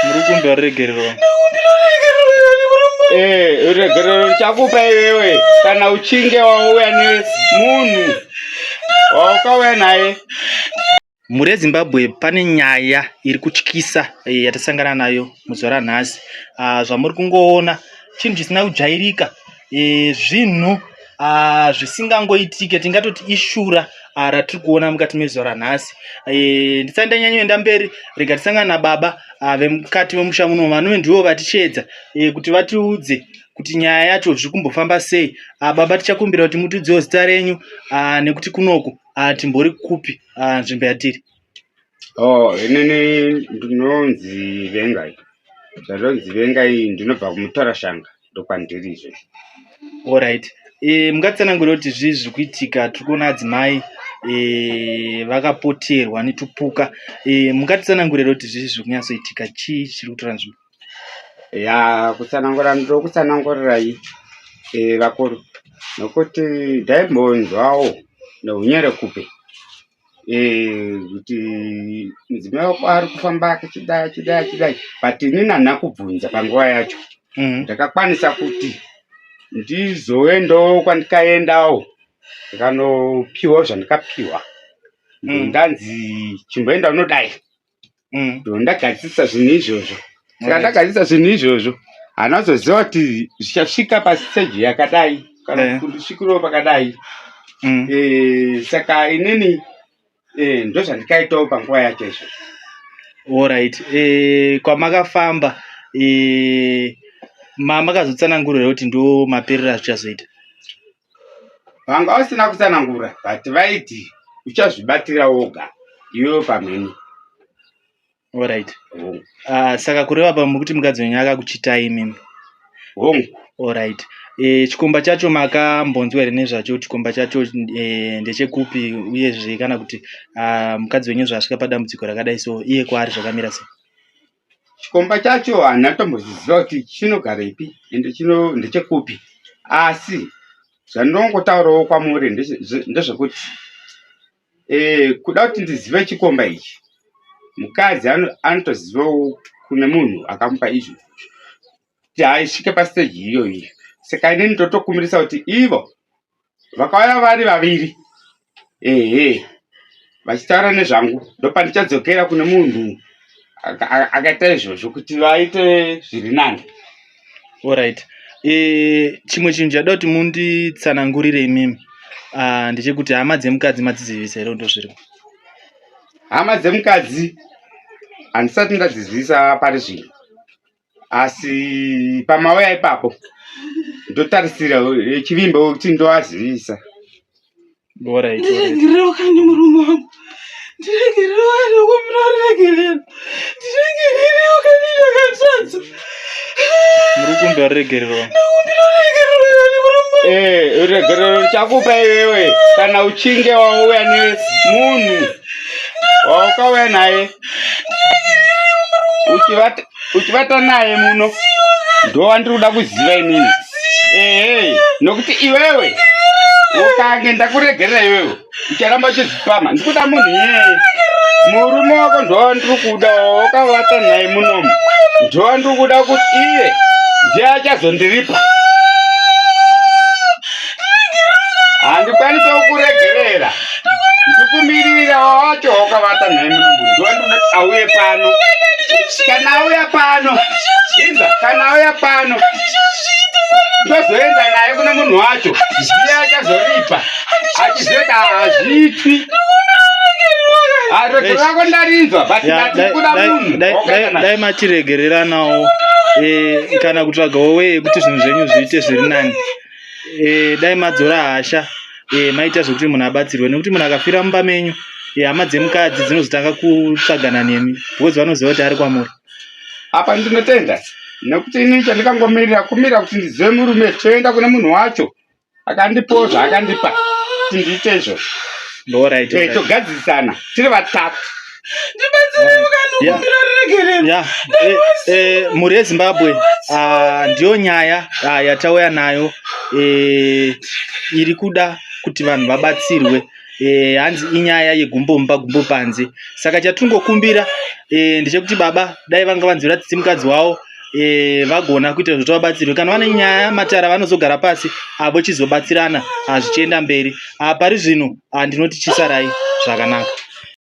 Murukumbi waregererwa. Uregerero chakupa iwewe kana uchinge wauya nemunhu wakauya naye. Mhuri yeZimbabwe pane nyaya iri kutyisa yatasangana nayo muzuva ranhasi. Zvamuri kungoona chinhu chisina kujairika, zvinhu zvisingangoitike, tingatoti ishura ratiri kuona mukati mezuva ranhasi. Ndisati ndanyanyoenda mberi, rega tisangana nababa vemukati memusha muno, vanove ndivo vatichedza kuti vatiudze kuti nyaya yacho zviri kumbofamba sei. Baba, tichakumbira kuti mutiudzewo zita renyu nekuti kunoko timbori kupi nzvimbo yatiri. Inini ndinonzi Vengai. Zvandonzi Vengai ndinobva kuMutorashanga, ndokwandirizve. Alright. Mungatsanangura kuti zvii zviri kuitika? Tiri kuona adzimai vakapoterwa netupuka. Mungatsanangurira kuti zvii zviri kunyatsoitika? Chii chiri kutora nzvimbo? Kutsanangura ndokutsanangurirai vakuru, nokuti ndaimbonzwawo neunyere kupe kuti mudzimai wako ari kufamba achidai, but inini handina kubvunza panguva yacho. Ndakakwanisa kuti ndizoendawo kwandikaendawo ndikanopiwawo zvandikapiwa. Ndanzi chimboenda unodai, ndondagadzisa zvinhu izvozvo. Saka ndagadzisa zvinhu izvozvo, handina kuzoziva kuti zvichasvika pasiteji yakadai kana kundisvikirawo pakadai. Saka inini ndozvandikaitawo panguva yacho izvo. Alright. Kwamakafamba makazotsanangurira kuti ndo maperero azvichazoita? Vanga vasina kutsanangura, but vaiti uchazvibatira woga iwewo pamhene. Alright. Saka kureva pamwe kuti mukadzi wenyu akakuchitai imimi? Alright. Chikomba chacho makambonzwa here nezvacho? Chikomba chacho ndechekupi, uyezve kana kuti mukadzi wenyu zvasvika padambudziko rakadai so iye kwaari zvakamira sei? Chikomba chacho handina tomboziziva kuti chinogara ipi ende ndechekupi, asi zvandinongotaurawo kwamuri ndezvekuti kuda kuti ndizive chikomba ichi, mukadzi anotozivawo kune munhu akamupa izvo kuti aisvike pasiteji iyoyi. Saka inini ndotokumirisa kuti ivo vakauya vari vaviri vachitaura nezvangu, ndopandichadzokera kune munhu akaita izvozvo kuti vaite zviri nani. Alright. Chimwe chinhu chada kuti munditsanangurire imimi ndechekuti hama dzemukadzi madzizivisa here ndo zviripo? Hama dzemukadzi handisati ndadzizivisa pari zvino, asi pamauya ipapo ndotarisira chivimbo kuti ndoazivisa. Ndiregerewo kandi murume wangu, ndiregerewo nokuregerera, ndiregerewo kandi ndakatadza. Murukumbi waregererwa. Uregerero chakupa iwewe kana uchinge wauya nemunhu wakauya naye uchivata naye muno, ndowandiri kuda kuziva inini. Nokuti iwewe ukange ndakuregerera iwewe ucharamba uchizipama, ndikuda munhu yeye murume wako ndowandiri kuda, wakavata naye munomu ndowandiri kuda kuti iye ndiye achazondiripa. Handikwanisawo kuregerera, ndikumirira wacho wakavata naye munomu ndowandiri kuti auye pano. Kana auya pano, kana auya pano ndozoenda naye kuna munhu wacho, ndiye achazoripa achiziva hazvitwi. Regerero rako ndarinzwa, but ndatikuda munhu. Dai machiregereranawo kana kutsvagawo weye kuti zvinhu zvenyu zviite zviri nani. Dai madzora hasha maita zvokuti munhu abatsirwe, nekuti munhu akafira mumba menyu, hama dzemukadzi dzinozotanga kutsvagana nemi because vanoziva kuti ari kwamuri. Apa ndinotenda, nekuti inini chandikangomirira kumira kuti ndizive murume, toenda kune munhu wacho akandipawo zvaakandipa kuti ndiite izvo. Togadzisana tiri vatatu. Mhuri yeZimbabwe ndiyo nyaya yatauya nayo iri kuda kuti vanhu vabatsirwe hanzi inyaya yegumbomba gumbo panze. Saka chatungokumbira ndechekuti baba dai vanga vanzwira tsitsi mukadzi wavo vagona kuita kuti vabatsirwe kana vane nyaya matara vanozogara pasi vochizobatsirana zvichienda mberi. Pari zvino ndinoti chisarai zvakanaka.